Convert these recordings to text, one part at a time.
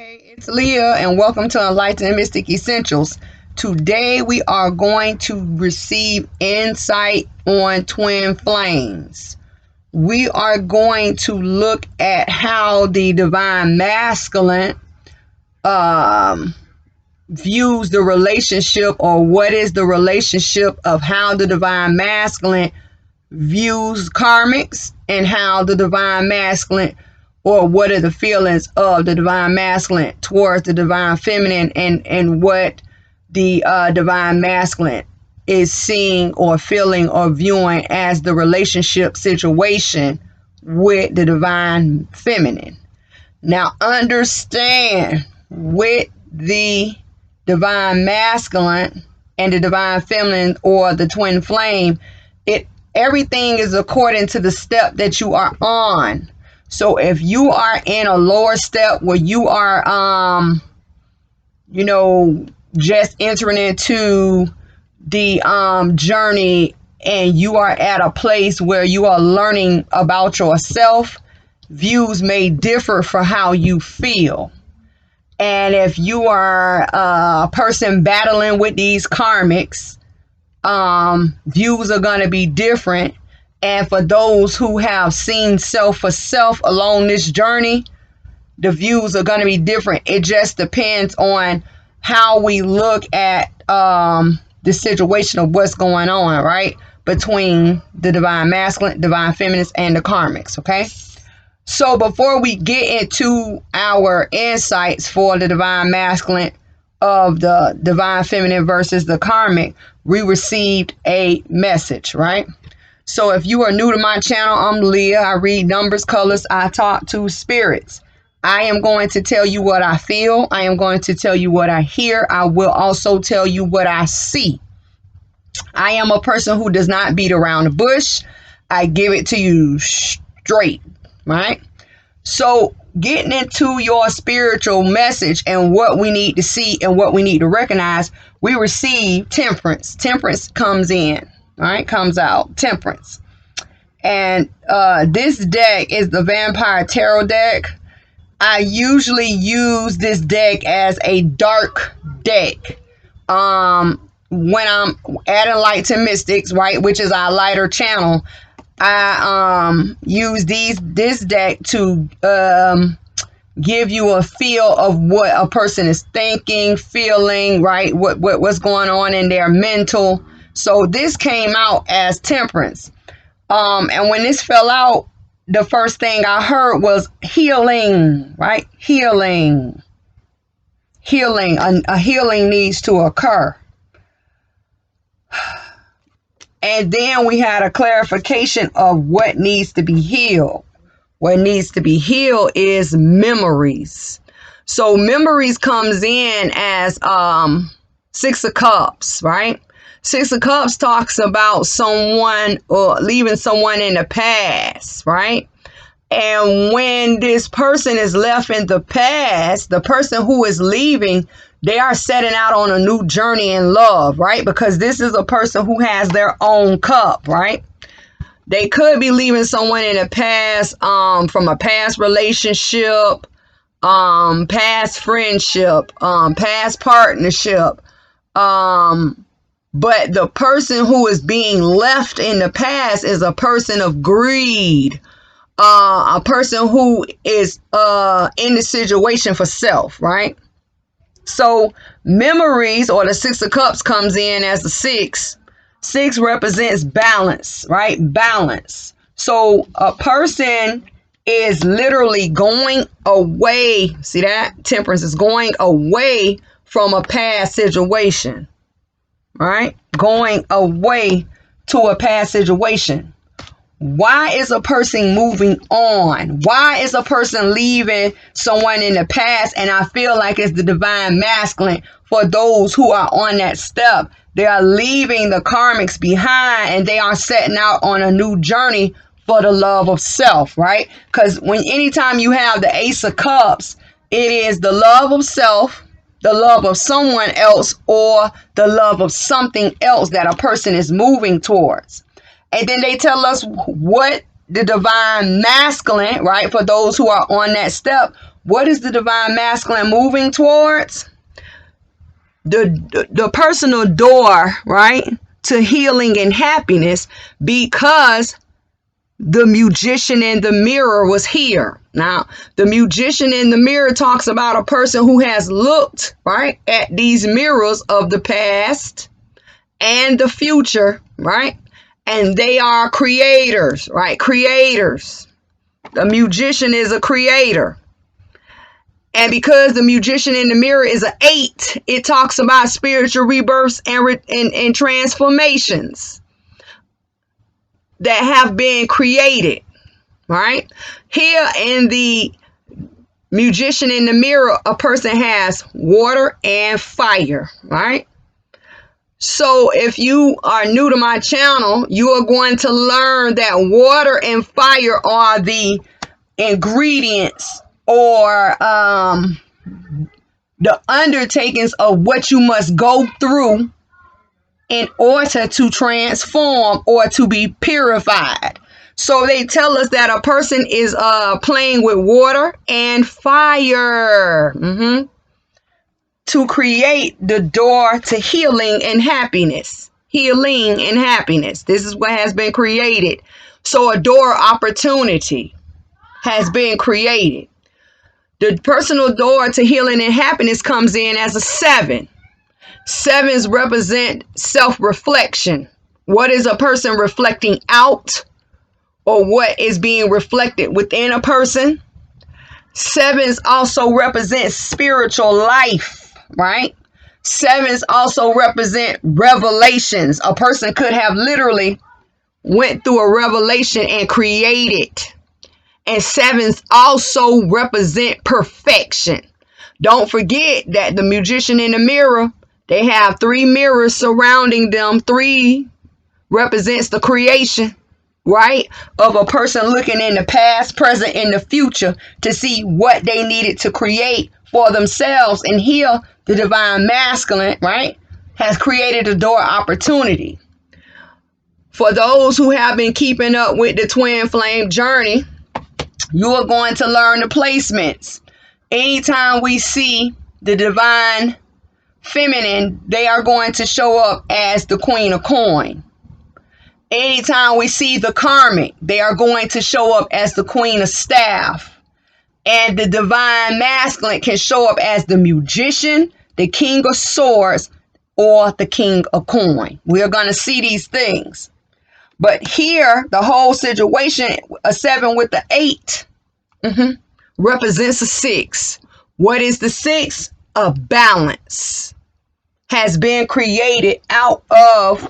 Hey, it's Leah, and welcome to Enlightened Mystic Essentials. Today, we are going to receive insight on twin flames. We are going to look at how the divine masculine views the relationship, or what is the relationship of how the divine masculine views karmics, and how the divine masculine, or what are the feelings of the divine masculine towards the divine feminine, and what the divine masculine is seeing or feeling or viewing as the relationship situation with the divine feminine. Now understand, with the divine masculine and the divine feminine, or the twin flame, everything is according to the step that you are on. So if you are in a lower step where you are just entering into the journey, and you are at a place where you are learning about yourself, views may differ for how you feel. And if you are a person battling with these karmics, views are going to be different. And for those who have seen self for self along this journey, the views are going to be different. It just depends on how we look at the situation of what's going on, right, between the divine masculine, divine feminines, and the karmics. Okay, so before we get into our insights for the divine masculine of the divine feminine versus the karmic, we received a message, right? So if you are new to my channel, I'm Leah. I read numbers, colors. I talk to spirits. I am going to tell you what I feel. I am going to tell you what I hear. I will also tell you what I see. I am a person who does not beat around the bush. I give it to you straight, right? So getting into your spiritual message and what we need to see and what we need to recognize, we receive temperance. Temperance comes in. All right, comes out, temperance. And this deck is the Vampire Tarot deck. I usually use this deck as a dark deck when I'm at Enlightened Mystics, right, which is our lighter channel. I use this deck to give you a feel of what a person is thinking, feeling, right, what's going on in their mental. So this came out as temperance. And when this fell out, the first thing I heard was healing, right? Healing. Healing. A healing needs to occur. And then we had a clarification of what needs to be healed. What needs to be healed is memories. So memories comes in as Six of Cups, right? Six of Cups talks about someone or leaving someone in the past, right? And when this person is left in the past, the person who is leaving, they are setting out on a new journey in love, right? Because this is a person who has their own cup, right? They could be leaving someone in the past, from a past relationship, past friendship, past partnership, but the person who is being left in the past is a person of greed, a person who is in the situation for self, right? So memories, or the Six of Cups, comes in as the six. Six represents balance, right? Balance. So a person is literally going away. See that? Temperance is going away from a past situation. Right? Going away to a past situation. Why is a person moving on? Why is a person leaving someone in the past? And I feel like it's the divine masculine for those who are on that step. They are leaving the karmics behind, and they are setting out on a new journey for the love of self, right? Because anytime you have the Ace of Cups, it is the love of self, the love of someone else, or the love of something else that a person is moving towards. And then they tell us what the divine masculine, right, for those who are on that step, What is the divine masculine moving towards? The personal door, right, to healing and happiness, because the magician in the mirror was here. Now, the magician in the mirror talks about a person who has looked, right, at these mirrors of the past and the future, right? And they are creators, right? Creators. The magician is a creator. And because the magician in the mirror is an 8, it talks about spiritual rebirths and transformations that have been created, right? Here in the magician in the mirror, a person has water and fire, right? So if you are new to my channel, you are going to learn that water and fire are the ingredients or the undertakings of what you must go through in order to transform or to be purified. So they tell us that a person is playing with water and fire to create the door to healing and happiness. Healing and happiness. This is what has been created. So a door opportunity has been created. The personal door to healing and happiness comes in as a 7. 7s represent self-reflection. What is a person reflecting out, or what is being reflected within a person? 7s also represent spiritual life, right? 7s also represent revelations. A person could have literally went through a revelation and created. And 7s also represent perfection. Don't forget that the magician in the mirror, they have 3 mirrors surrounding them. 3 represents the creation, right, of a person looking in the past, present, and the future to see what they needed to create for themselves. And here, the divine masculine, right, has created a door opportunity. For those who have been keeping up with the twin flame journey, you are going to learn the placements. Anytime we see the divine feminine, they are going to show up as the queen of coin. Anytime we see the karmic, they are going to show up as the queen of staff. And the divine masculine can show up as the magician, the king of swords, or the king of coin. We are going to see these things. But here, the whole situation, a 7 with the 8, represents a 6. What is the 6? A balance has been created out of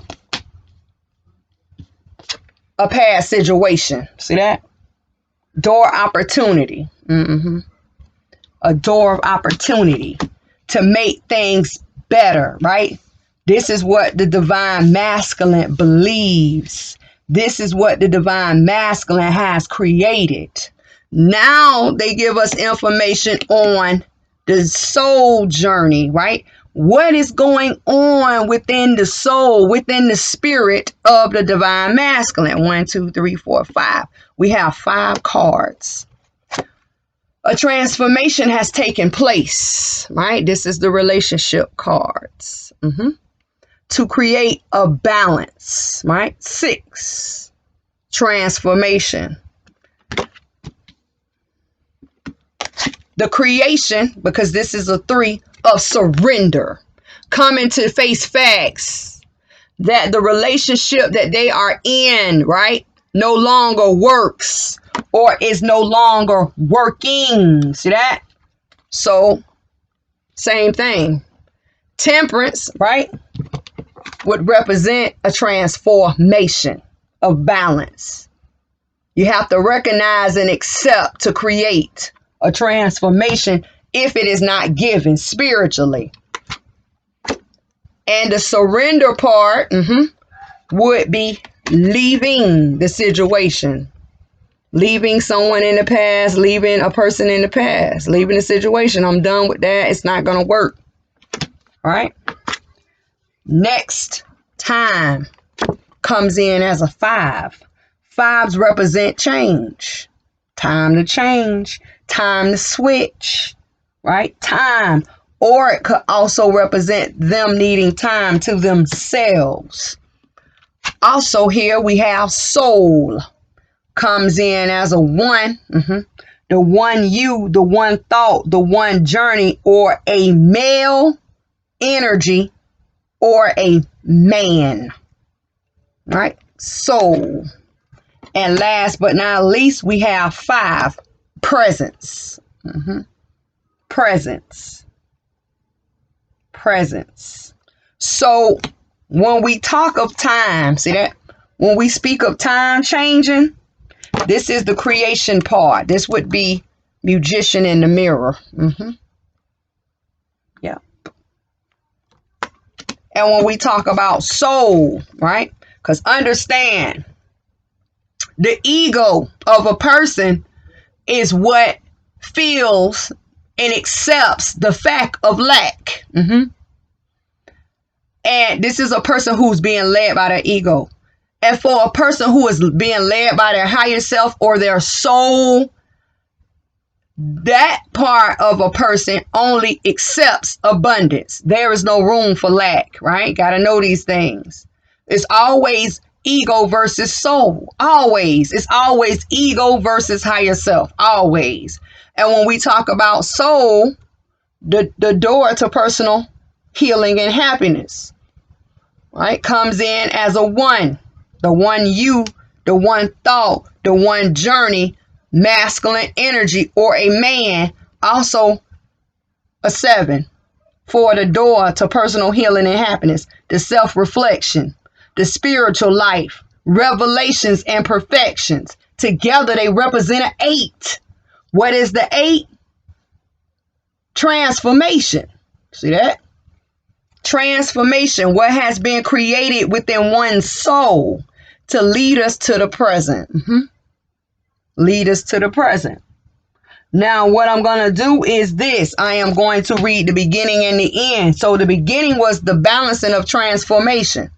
a past situation. See that? Door opportunity. A door of opportunity to make things better, right? This is what the divine masculine believes. This is what the divine masculine has created. Now they give us information on the soul journey, right? What is going on within the soul, within the spirit of the divine masculine? 1, 2, 3, 4, 5. We have 5 cards. A transformation has taken place, right? This is the relationship cards. To create a balance, right? 6. Transformation. The creation, because this is a 3, of surrender. Coming to face facts that the relationship that they are in, right, no longer works or is no longer working. See that? So, same thing. Temperance, right, would represent a transformation of balance. You have to recognize and accept to create a transformation if it is not given spiritually. And the surrender part would be leaving the situation. Leaving someone in the past, leaving a person in the past, leaving the situation. I'm done with that. It's not going to work. All right. Next time comes in as a 5. 5s represent change. Time to change. time to switch, right? Time. Or it could also represent them needing time to themselves. Also here we have soul. Comes in as a one. The one you, the one thought, the one journey, or a male energy, or a man. Right? Soul. And last but not least, we have 5. Presence. Presence. Presence. So when we talk of time, see that? When we speak of time changing, this is the creation part. This would be musician in the mirror. Yeah. And when we talk about soul, right? Because understand, the ego of a person is what feels and accepts the fact of lack. And this is a person who's being led by their ego. And for a person who is being led by their higher self or their soul, that part of a person only accepts abundance. There is no room for lack, right? Got to know these things. It's always ego versus soul. Always. It's always ego versus higher self. Always. And when we talk about soul, the door to personal healing and happiness, right, comes in as a 1. The one you, the one thought, the one journey, masculine energy, or a man, also a 7. For the door to personal healing and happiness, the self-reflection, the spiritual life, revelations and perfections. Together they represent an 8. What is the 8? Transformation. See that? Transformation, what has been created within one's soul to lead us to the present. Lead us to the present. Now, what I'm going to do is this. I am going to read the beginning and the end. So the beginning was the balancing of transformation.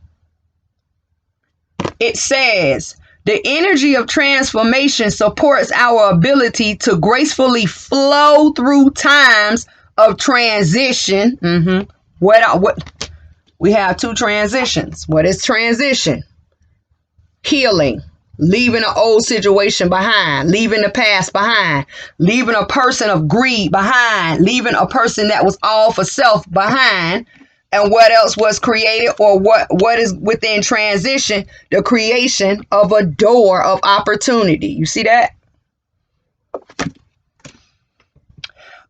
It says, the energy of transformation supports our ability to gracefully flow through times of transition. What we have 2 transitions. What is transition? Healing, leaving an old situation behind, leaving the past behind, leaving a person of greed behind, leaving a person that was all for self behind. And what else was created, or what is within transition? The creation of a door of opportunity. You see that?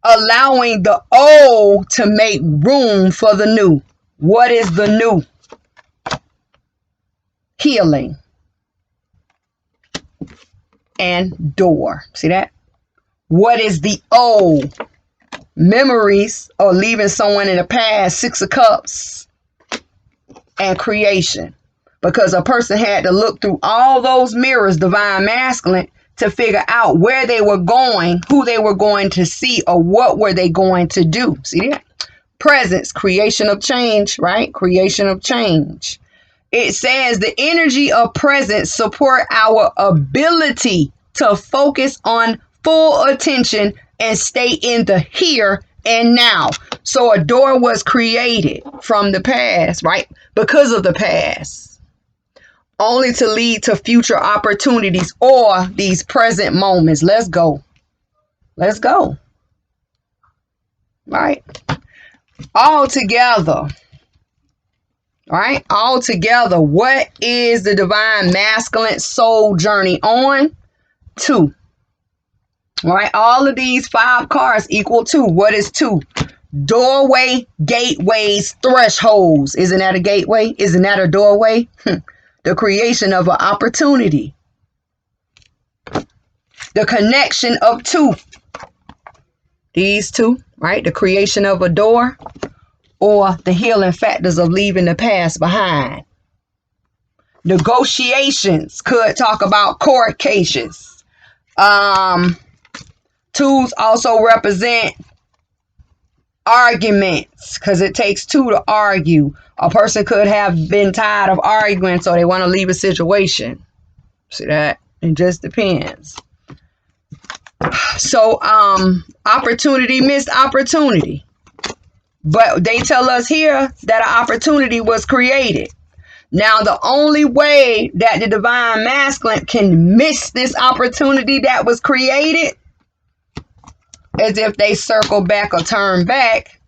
Allowing the old to make room for the new. What is the new? Healing and door. See that? What is the old? Memories, or leaving someone in the past. 6 of Cups and creation. Because a person had to look through all those mirrors, divine masculine, to figure out where they were going, who they were going to see, or what were they going to do. See that? Presence, creation of change, right? Creation of change. It says the energy of presence support our ability to focus on full attention and stay in the here and now. So a door was created from the past, right? Because of the past. Only to lead to future opportunities or these present moments. Let's go. Let's go. Right? All together. Right? All together. What is the divine masculine soul journey on? 2. Right? All of these 5 cards equal 2. What is 2? Doorway, gateways, thresholds. Isn't that a gateway? Isn't that a doorway? The creation of an opportunity. The connection of 2. These 2, right? The creation of a door, or the healing factors of leaving the past behind. Negotiations could talk about court cases. 2s also represent arguments, because it takes 2 to argue. A person could have been tired of arguing, so they want to leave a situation. See that? It just depends. So opportunity, missed opportunity. But they tell us here that an opportunity was created. Now, the only way that the divine masculine can miss this opportunity that was created is if they circle back or turn back,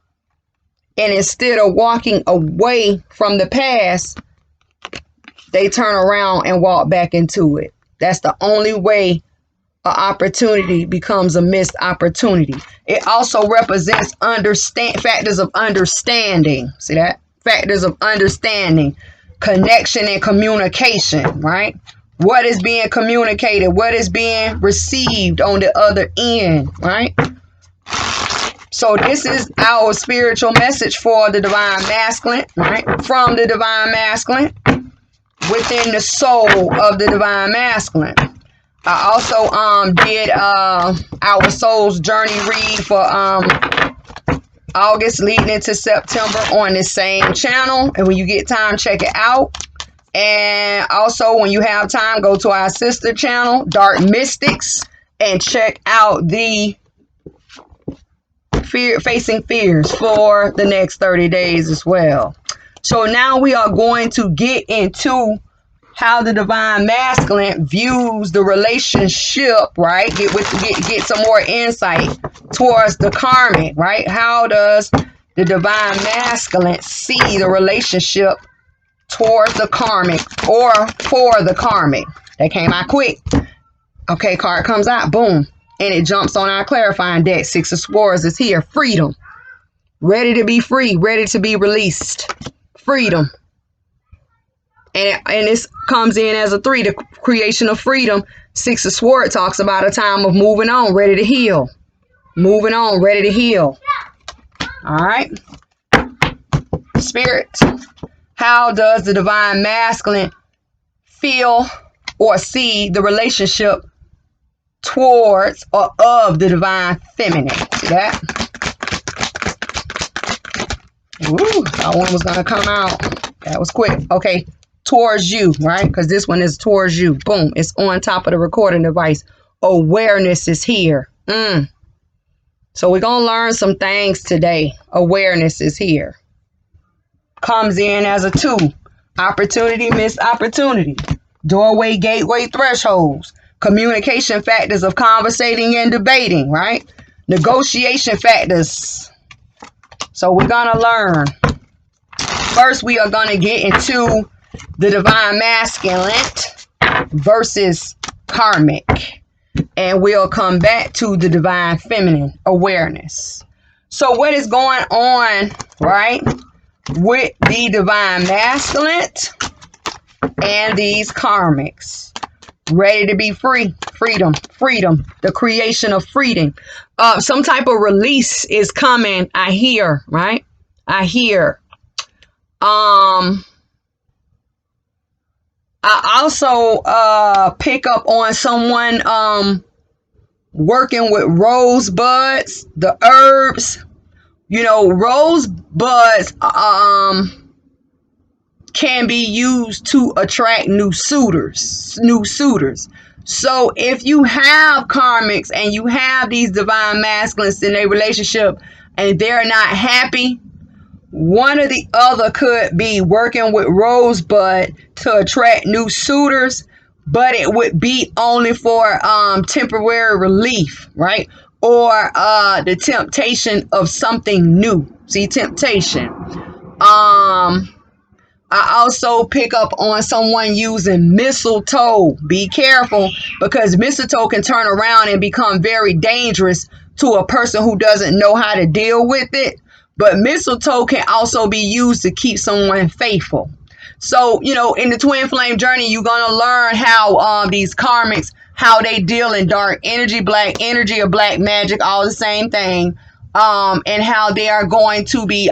and instead of walking away from the past, they turn around and walk back into it. That's the only way an opportunity becomes a missed opportunity. It also represents factors of understanding. See that? Factors of understanding, connection, and communication, right? What is being communicated? What is being received on the other end, right? So this is our spiritual message for the divine masculine, right? From the divine masculine, within the soul of the divine masculine. I also did our soul's journey read for August leading into September on this same channel. And when you get time, check it out. And also, when you have time, go to our sister channel, Dark Mystics, and check out the Facing Fears for the next 30 days as well. So now we are going to get into how the divine masculine views the relationship, right? Get some more insight towards the karmic, right? How does the divine masculine see the relationship towards the karmic or for the karmic? That came out quick. Okay, card comes out, boom. And it jumps on our clarifying deck. Six of Swords is here. Freedom. Ready to be free. Ready to be released. Freedom. And this comes in as a 3, the creation of freedom. Six of Swords talks about a time of moving on, ready to heal. Moving on, ready to heal. All right. Spirit, how does the divine masculine feel or see the relationship towards or of the divine feminine? See that? Ooh, that one was going to come out. That was quick. Okay. Towards you, right? Because this one is towards you. Boom. It's on top of the recording device. Awareness is here. So we're going to learn some things today. Awareness is here. Comes in as a 2. Opportunity, missed opportunity. Doorway, gateway, thresholds. Communication factors of conversating and debating, right? Negotiation factors. So we're going to learn. First, we are going to get into the divine masculine versus karmic. And we'll come back to the divine feminine awareness. So what is going on, right, with the divine masculine and these karmics? Ready to be free. Freedom. Freedom. The creation of freedom. Some type of release is coming. I hear, right? I hear. I also pick up on someone working with rosebuds, the herbs. You know, rosebuds can be used to attract new suitors. So if you have karmics and you have these divine masculines in a relationship and they're not happy, one or the other could be working with rosebud to attract new suitors, but it would be only for temporary relief, right? Or the temptation of something new. See, temptation. I also pick up on someone using mistletoe. Be careful, because mistletoe can turn around and become very dangerous to a person who doesn't know how to deal with it. But mistletoe can also be used to keep someone faithful. So, you know, in the twin flame journey, you're going to learn how these karmics, how they deal in dark energy, black energy, or black magic, all the same thing. And how they are going to be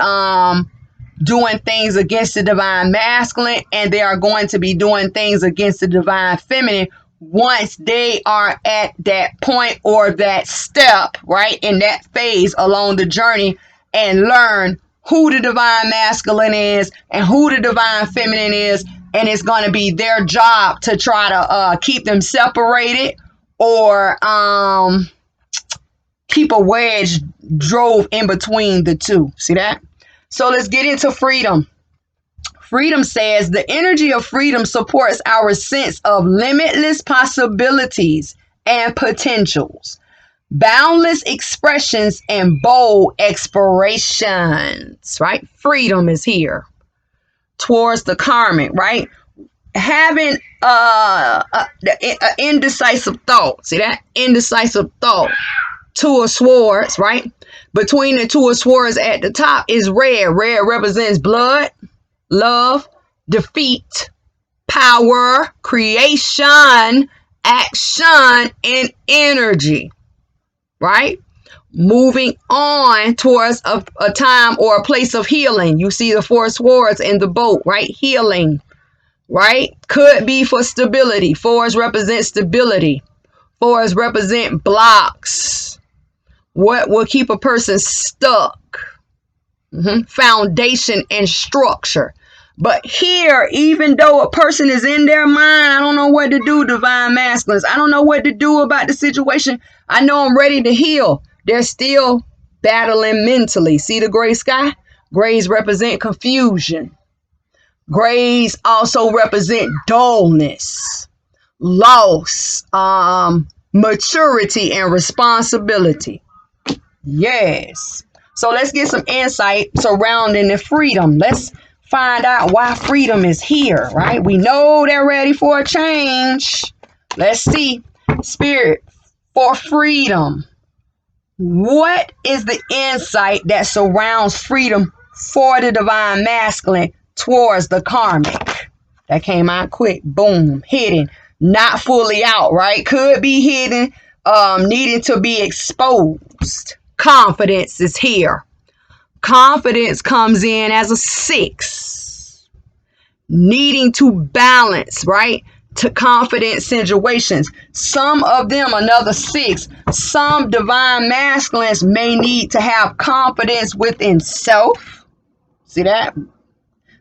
doing things against the divine masculine, and they are going to be doing things against the divine feminine once they are at that point or that step, right, in that phase along the journey, and learn who the divine masculine is and who the divine feminine is. And it's going to be their job to try to keep them separated or keep a wedge drove in between the two. See that? So let's get into freedom. Freedom says the energy of freedom supports our sense of limitless possibilities and potentials, boundless expressions, and bold explorations, right? Freedom is here towards the karmic, right? Having an indecisive thought. See that? Indecisive thought. Two of swords, right? Between the two of swords at the top is red. Red represents blood, love, defeat, power, creation, action, and energy, right? Moving on towards a time or a place of healing. You see the four swords in the boat, right? Healing, right? Could be for stability. Fours represent stability. Fours represent blocks. What will keep a person stuck? Foundation and structure. But here, even though a person is in their mind, I don't know what to do, divine masculines. I don't know what to do about the situation. I know I'm ready to heal. They're still battling mentally. See the gray sky? Grays represent confusion. Grays also represent dullness, loss, maturity, and responsibility. Yes. So let's get some insight surrounding the freedom. Let's find out why freedom is here, right? We know they're ready for a change. Let's see. Spirit, for freedom. What is the insight that surrounds freedom for the divine masculine towards the karmic? That came out quick. Boom. Hidden. Not fully out, right? Could be hidden. Needing to be exposed. Confidence is here. Confidence comes in as a 6. Needing to balance, right? To confident situations. Some of them, another 6. Some divine masculines may need to have confidence within self. See that?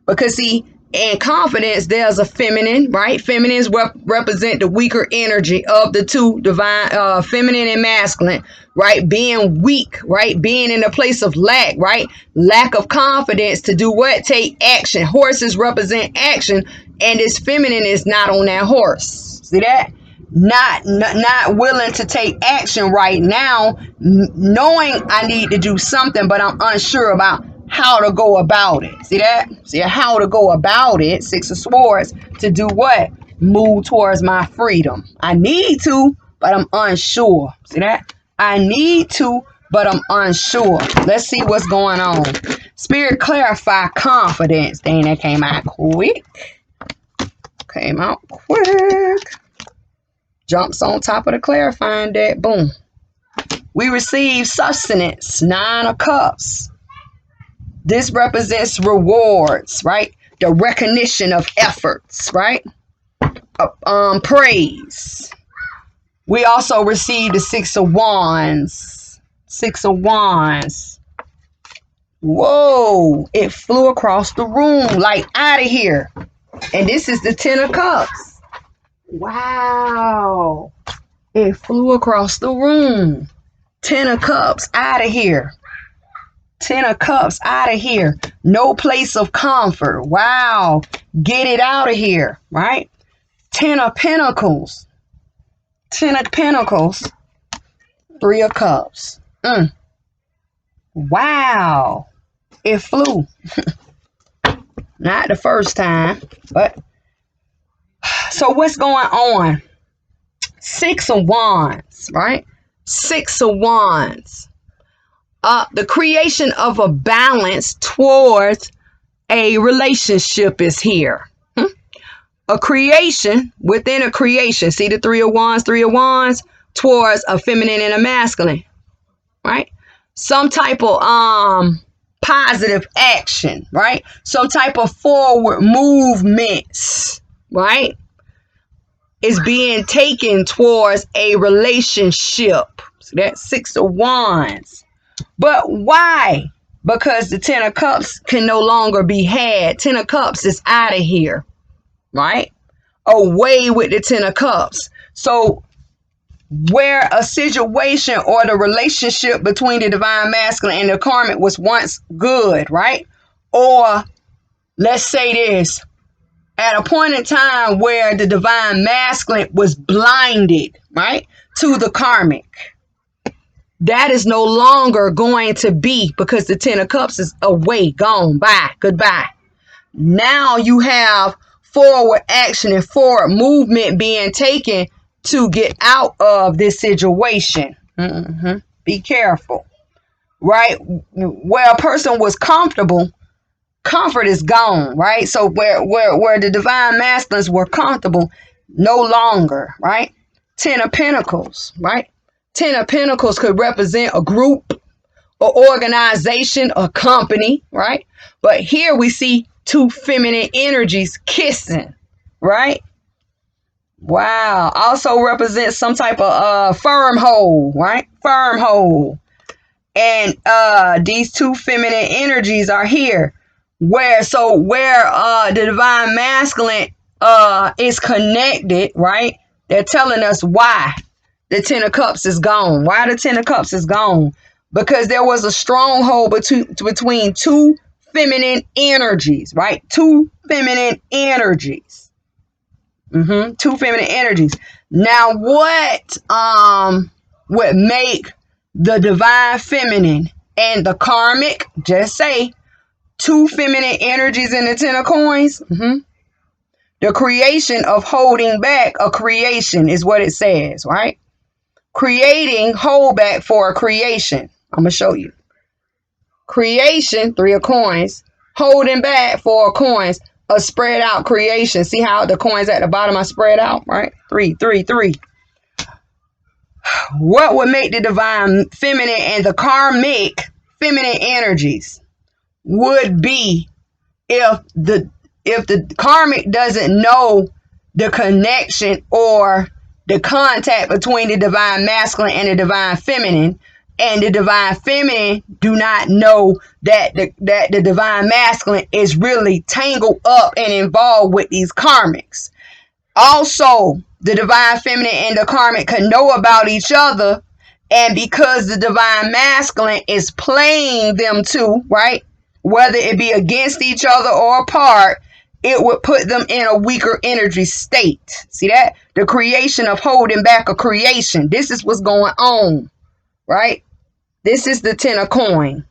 Because see, in confidence, there's a feminine, right? Feminines represent the weaker energy of the two divine, feminine and masculine, right? Being weak, right? Being in a place of lack, right? Lack of confidence to do what? Take action. Horses represent action, and this feminine is not on that horse. See that? Not willing to take action right now, knowing I need to do something, but I'm unsure about how to go about it. See that? See how to go about it. 6 of Swords. To do what? Move towards my freedom. I need to, but I'm unsure. See that? I need to, but I'm unsure. Let's see what's going on. Spirit, clarify confidence. Dang, that came out quick. Came out quick. Jumps on top of the clarifying deck. Boom. We receive sustenance. 9 of Cups. This represents rewards, right? The recognition of efforts, right? Praise. We also receive the 6 of Wands. 6 of Wands. Whoa. It flew across the room, like out of here. And this is the 10 of Cups. Wow. It flew across the room. 10 of Cups, out of here. 10 of Cups, out of here. No place of comfort. Wow. Get it out of here, right? 10 of Pentacles. 10 of Pentacles. 3 of Cups. Wow. It flew. Not the first time, but. So what's going on? 6 of Wands, right? 6 of Wands. The creation of a balance towards a relationship is here. A creation within a creation. See the 3 of Wands, 3 of Wands towards a feminine and a masculine, right? Some type of positive action, right? Some type of forward movements, right? Is being taken towards a relationship. So that's 6 of Wands. But why? Because the 10 of Cups can no longer be had. 10 of Cups is out of here, right? Away with the 10 of Cups. So where a situation or the relationship between the divine masculine and the karmic was once good, right? Or let's say this, at a point in time where the divine masculine was blinded, right, to the karmic. That is no longer going to be, because the Ten of Cups is away, gone, bye, goodbye. Now you have forward action and forward movement being taken to get out of this situation. Be careful, right? Where a person was comfortable, comfort is gone, right? So where the divine masculines were comfortable, no longer, right? Ten of Pentacles, right? Ten of Pentacles could represent a group, or organization, or company, right? But here we see two feminine energies kissing, right? Wow. Also represents some type of firm hold, right? Firm hold. And these two feminine energies are here. Where the divine masculine is connected, right? They're telling us why the Ten of Cups is gone. Why the Ten of Cups is gone? Because there was a stronghold between two feminine energies, right? Two feminine energies. Two feminine energies. Now, what would make the divine feminine and the karmic, just say, two feminine energies in the Ten of Coins? The creation of holding back a creation is what it says, right? Creating hold back for a creation. I'm going to show you. Creation, Three of Coins. Holding back for coins. A spread out creation. See how the coins at the bottom are spread out, right? 3, 3, 3. What would make the divine feminine and the karmic feminine energies would be if the karmic doesn't know the connection or the contact between the divine masculine and the divine feminine, and the divine feminine do not know that the divine masculine is really tangled up and involved with these karmics. Also, the divine feminine and the karmic can know about each other, and because the divine masculine is playing them two, right, whether it be against each other or apart, it would put them in a weaker energy state. See that? The creation of holding back a creation. This is what's going on, right? This is the Ten of Coins.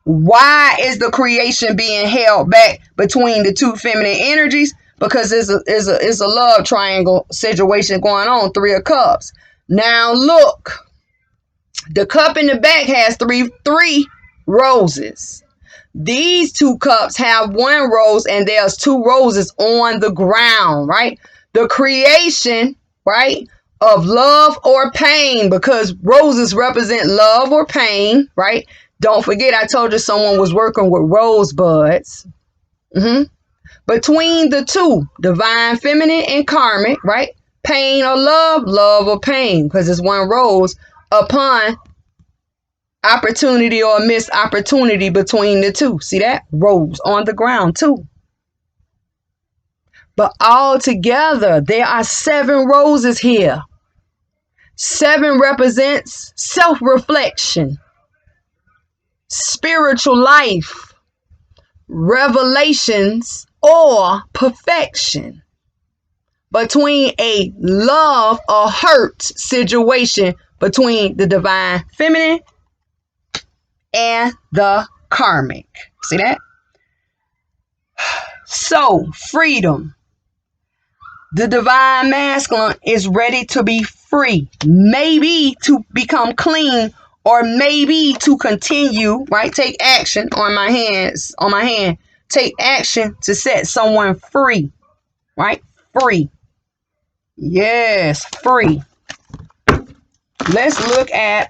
Why is the creation being held back between the two feminine energies? Because it's a love triangle situation going on. Three of Cups. Now look, the cup in the back has three roses. These two cups have one rose, and there's two roses on the ground, right? The creation, right, of love or pain, because roses represent love or pain, right? Don't forget, I told you someone was working with rosebuds. Between the two, divine feminine and karmic, right? Pain or love, love or pain, because it's one rose upon opportunity or missed opportunity between the two. See that? Rose on the ground too. But all together, there are 7 roses here. 7 represents self-reflection, spiritual life, revelations, or perfection. Between a love or hurt situation between the divine feminine and the karmic. See that? So, freedom. The divine masculine is ready to be free. Maybe to become clean, or maybe to continue, right? Take action on my hand. Take action to set someone free, right? Free. Yes, free. Let's look at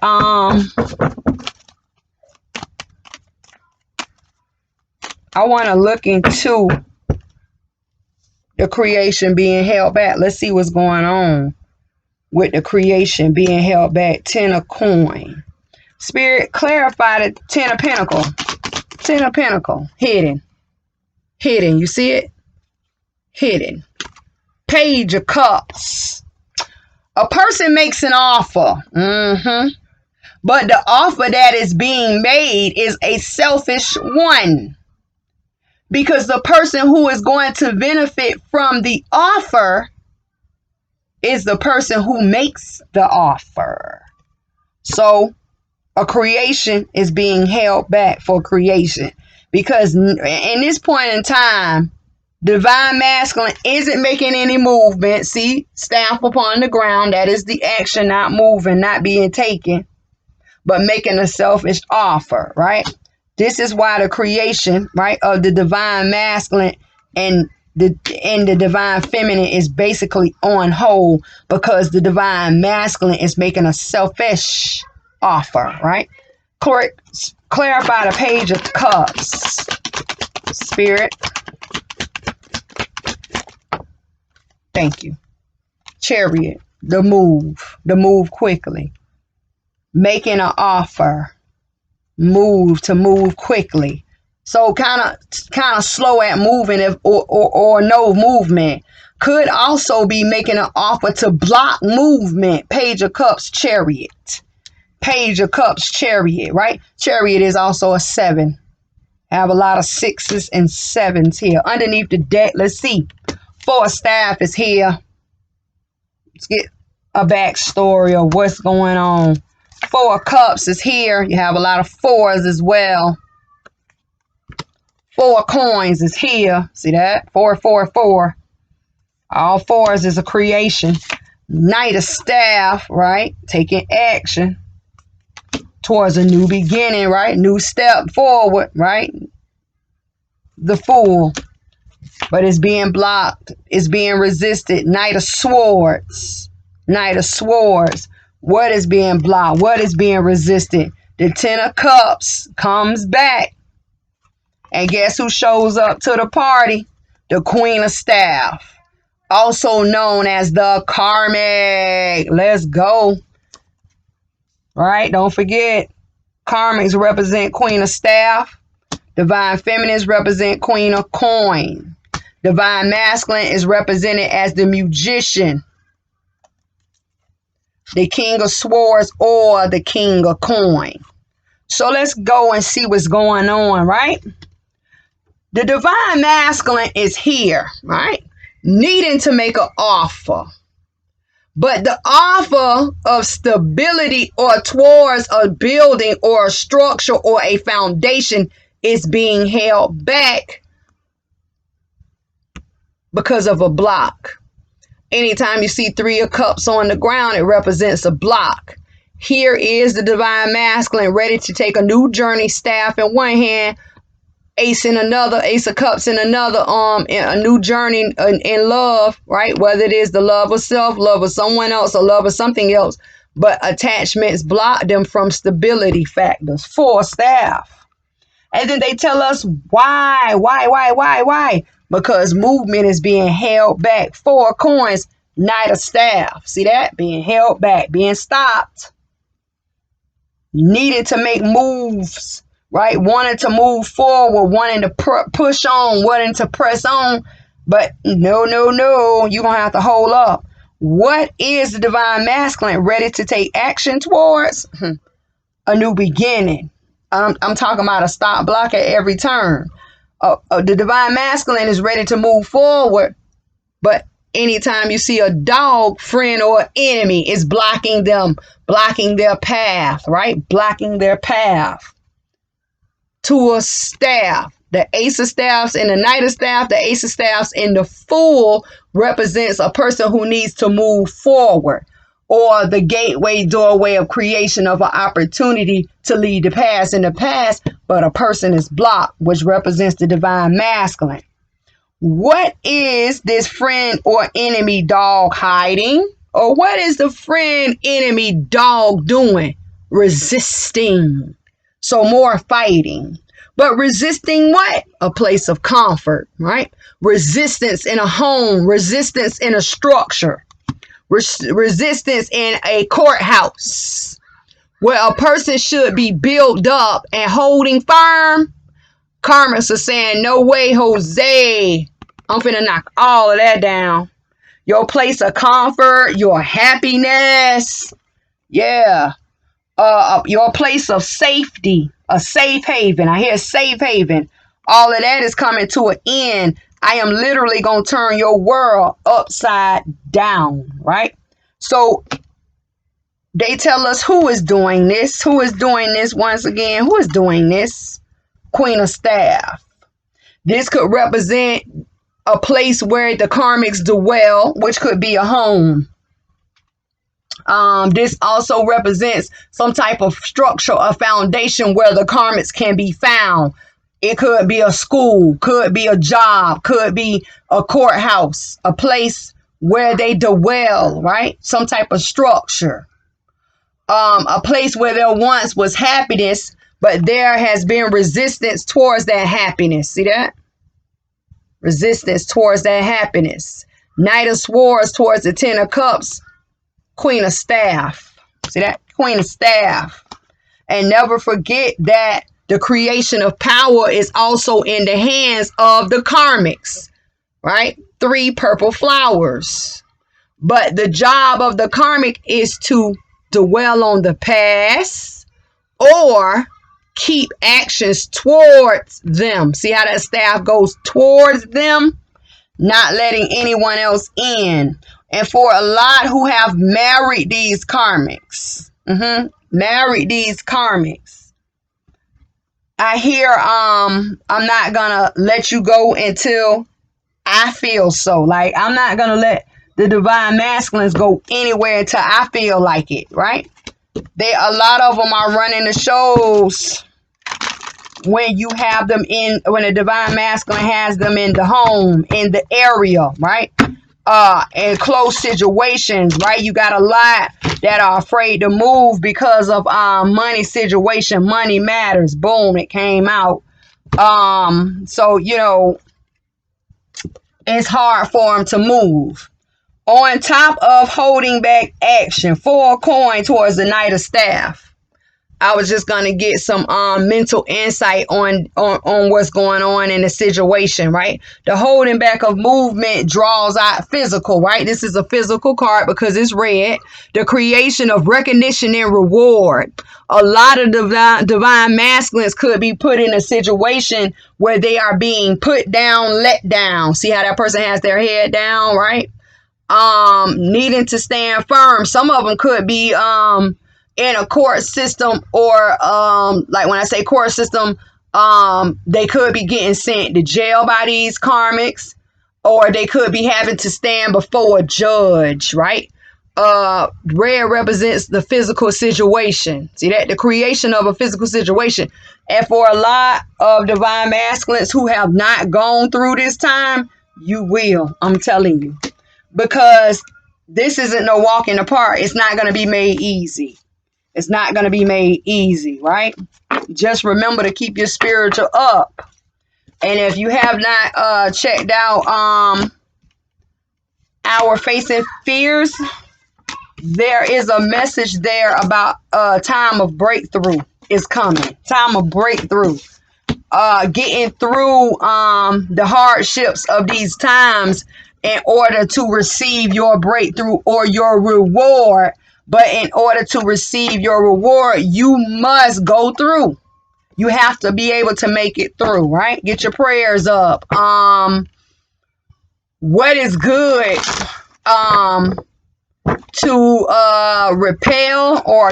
I want to look into the creation being held back. Let's see what's going on with the creation being held back. 10 of Coins. Spirit, clarify the 10 of Pentacles. 10 of Pentacles. Hidden. Hidden. You see it? Hidden. Page of Cups. A person makes an offer. But the offer that is being made is a selfish one. Because the person who is going to benefit from the offer is the person who makes the offer. So a creation is being held back for creation. Because in this point in time, divine masculine isn't making any movement. See, staff upon the ground. That is the action, not moving, not being taken, but making a selfish offer, right? This is why the creation, right, of the divine masculine and the divine feminine is basically on hold, because the divine masculine is making a selfish offer, right? Clarify the Page of Cups, Spirit. Thank you. Chariot, the move quickly. Making an offer, to move quickly. So kind of slow at moving, or no movement. Could also be making an offer to block movement. Page of Cups, Chariot. Page of Cups, Chariot, right? Chariot is also a 7. Have a lot of 6s and 7s here. Underneath the deck, let's see. 4 of Staff is here. Let's get a backstory of what's going on. 4 of Cups is here. You have a lot of 4s as well. 4 of Coins is here. See that? 4, 4, 4. All 4s is a creation. Knight of Staff, right? Taking action towards a new beginning, right? New step forward, right? The Fool. But it's being blocked. It's being resisted. Knight of Swords. Knight of Swords. What is being blocked? What is being resisted? The 10 of Cups comes back. And guess who shows up to the party? The Queen of Staff. Also known as the Karmic. Let's go. Right? Don't forget. Karmics represent Queen of Staff. Divine Feminines represent Queen of Coin. Divine Masculine is represented as the Magician, the King of Swords, or the King of Coin. So let's go and see what's going on, right? The Divine Masculine is here, right? Needing to make an offer. But the offer of stability or towards a building or a structure or a foundation is being held back because of a block. Anytime you see 3 of Cups on the ground, it represents a block. Here is the Divine Masculine ready to take a new journey, staff in one hand, ace in another, Ace of Cups in another, a new journey in love, right? Whether it is the love of self, love of someone else, or love of something else. But attachments block them from stability factors. 4 Staff. And then they tell us why? Because movement is being held back. 4 Coins, Knight of Staff. See that? Being held back, being stopped. Needed to make moves, right? Wanted to move forward, wanting to push on, wanting to press on. But no. You're going to have to hold up. What is the Divine Masculine ready to take action towards? A new beginning. I'm talking about a stop block at every turn. The Divine Masculine is ready to move forward, but anytime you see a dog, friend, or enemy, is blocking them, blocking their path, right? Blocking their path. 2 of Staff. The Ace of Staffs and the Knight of Staff, the Ace of Staffs and the Fool represents a person who needs to move forward, or the gateway, doorway of creation of an opportunity to lead the past in the past, but a person is blocked, which represents the Divine Masculine. What is this friend or enemy dog hiding? Or what is the friend enemy dog doing? Resisting. So more fighting. But resisting what? A place of comfort, right? Resistance in a home, resistance in a structure. Resistance in a courthouse where a person should be built up and holding firm. Karmics are saying, no way, Jose. I'm finna knock all of that down. your place of comfort, your happiness. Yeah. Your place of safety, a safe haven. I hear safe haven. All of that is coming to an end. I am literally going to turn your world upside down, right? So they tell us who is doing this. Who is doing this once again? Who is doing this? Queen of Staff. This could represent a place where the karmics dwell, which could be a home. This also represents some type of structure, a foundation where the karmics can be found. It could be a school, could be a job, could be a courthouse, a place where they dwell, right? Some type of structure. A place where there once was happiness, but there has been resistance towards that happiness. See that? Resistance towards that happiness. Knight of Swords towards the Ten of Cups. Queen of Staff. See that? Queen of Staff. And never forget that the creation of power is also in the hands of the karmics. Right? 3 purple flowers. But the job of the karmic is to dwell on the past or keep actions towards them. See how that staff goes towards them? Not letting anyone else in. And for a lot who have married these karmics, married these karmics, I hear, I'm not gonna let you go until I feel so. Like, I'm not gonna let the divine masculines go anywhere until I feel like it, right? A lot of them are running the shows when you have them in, when a divine masculine has them in the home, in the area, right? In close situations, right? You got a lot that are afraid to move because of money situation. Money matters. Boom, it came out. So, you know, it's hard for them to move. On top of holding back action, 4 coin towards the Knight of Staff. I was just going to get some mental insight on what's going on in the situation, right? The holding back of movement draws out physical, right? This is a physical card because it's red. The creation of recognition and reward. A lot of divine masculines could be put in a situation where they are being put down, let down. See how that person has their head down, right? Needing to stand firm. Some of them could be in a court system, or like when I say court system, they could be getting sent to jail by these karmics, or they could be having to stand before a judge, right? Red represents the physical situation. See that? The creation of a physical situation. And for a lot of divine masculines who have not gone through this time, you will. I'm telling you. Because this isn't no walk in the park. It's not going to be made easy. It's not going to be made easy, right? Just remember to keep your spiritual up. And if you have not checked out our Facing Fears, there is a message there about time of breakthrough is coming. Time of breakthrough. Getting through the hardships of these times in order to receive your breakthrough or your reward. But in order to receive your reward, you must go through. You have to be able to make it through, right? Get your prayers up. What is good to repel or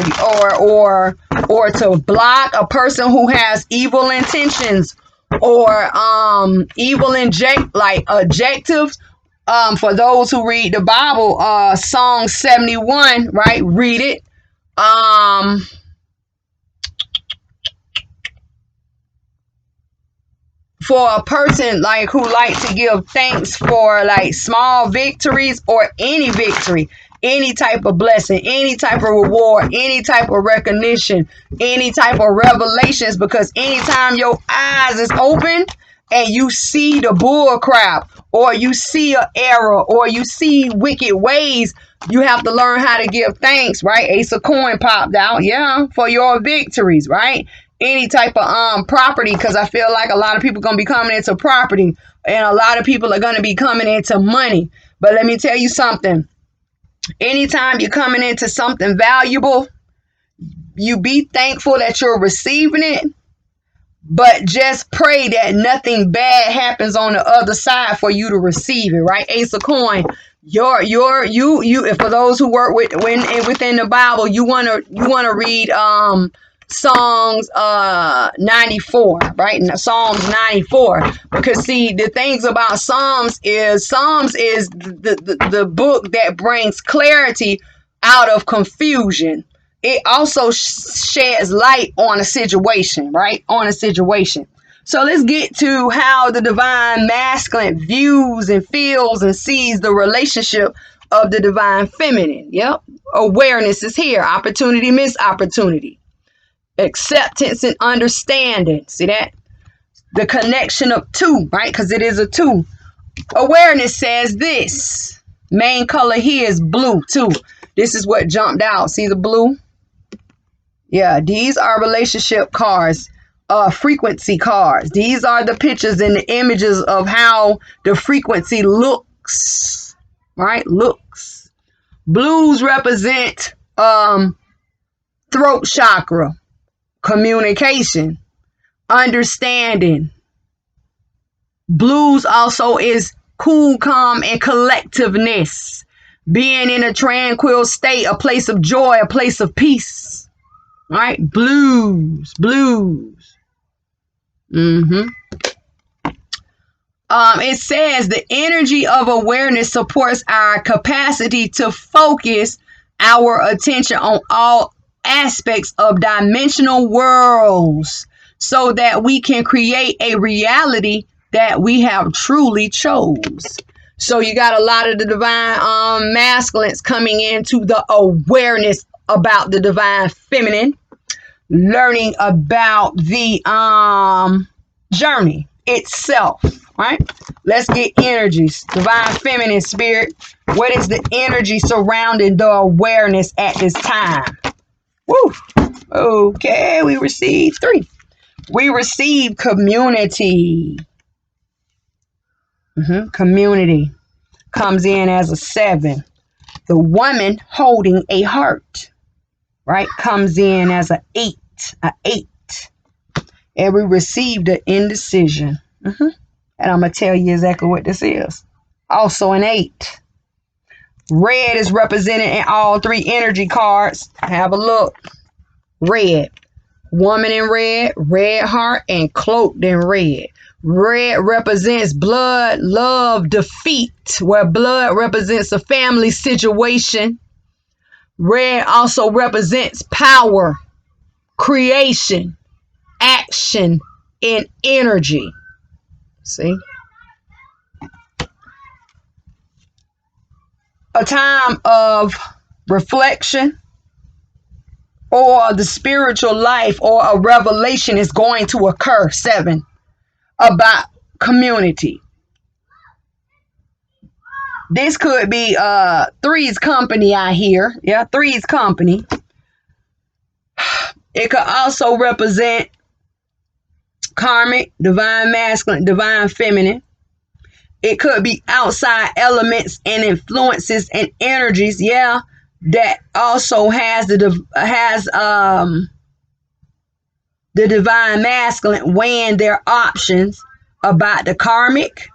to block a person who has evil intentions or evil objectives. For those who read the Bible, Psalm 71, right? Read it. For a person like who likes to give thanks for like small victories or any victory, any type of blessing, any type of reward, any type of recognition, any type of revelations, because anytime your eyes is open and you see the bull crap, or you see an error, or you see wicked ways, you have to learn how to give thanks, right? Ace of coin popped out, yeah, for your victories, right? Any type of property, because I feel like a lot of people are going to be coming into property, and a lot of people are going to be coming into money. But let me tell you something. Anytime you're coming into something valuable, you be thankful that you're receiving it, but just pray that nothing bad happens on the other side for you to receive it, right? Ace of coin. For those who work within the Bible, you wanna read Songs 94, right? Psalms 94. Because see, the things about Psalms is the book that brings clarity out of confusion. It also sheds light on a situation, right? On a situation. So let's get to how the divine masculine views and feels and sees the relationship of the divine feminine. Yep. Awareness is here. Opportunity, missed opportunity. Acceptance and understanding. See that? The connection of two, right? Because it is a two. Awareness says this. Main color here is blue too. This is what jumped out. See the blue? Yeah, these are relationship cards, frequency cards. These are the pictures and the images of how the frequency looks, right? Looks. Blues represent throat chakra, communication, understanding. Blues also is cool, calm, and collectiveness. Being in a tranquil state, a place of joy, a place of peace. Right? Blues. It says the energy of awareness supports our capacity to focus our attention on all aspects of dimensional worlds so that we can create a reality that we have truly chose. So you got a lot of the divine masculines coming into the awareness about the divine feminine, learning about the journey itself, right? Let's get energies. Divine feminine spirit, what is the energy surrounding the awareness at this time? Woo. Okay, we received 3. We received community. Community comes in as a 7. The woman holding a heart, right, comes in as an 8. And we received an indecision. And I'm going to tell you exactly what this is. Also an 8. Red is represented in all 3 energy cards. Have a look. Red. Woman in red, red heart, and cloaked in red. Red represents blood, love, defeat, where blood represents a family situation. Red also represents power, creation, action, and energy. See? A time of reflection or the spiritual life or a revelation is going to occur. 7. About community. This could be 3's company out here. Yeah, 3's company. It could also represent karmic, divine masculine, divine feminine. It could be outside elements and influences and energies, yeah, that also has the divine masculine weighing their options about the karmic,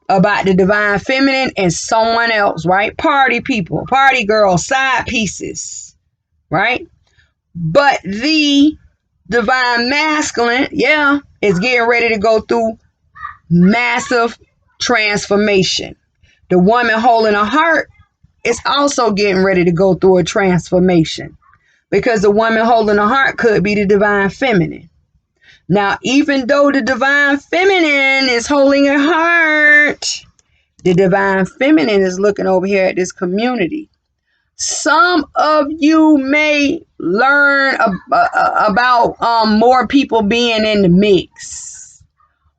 about the divine feminine, and someone else, right? Party people, party girls, side pieces, right? But the divine masculine, yeah, is getting ready to go through massive transformation. The woman holding a heart is also getting ready to go through a transformation, because the woman holding a heart could be the divine feminine. Now, even though the divine feminine is holding a heart, the divine feminine is looking over here at this community. Some of you may learn about more people being in the mix.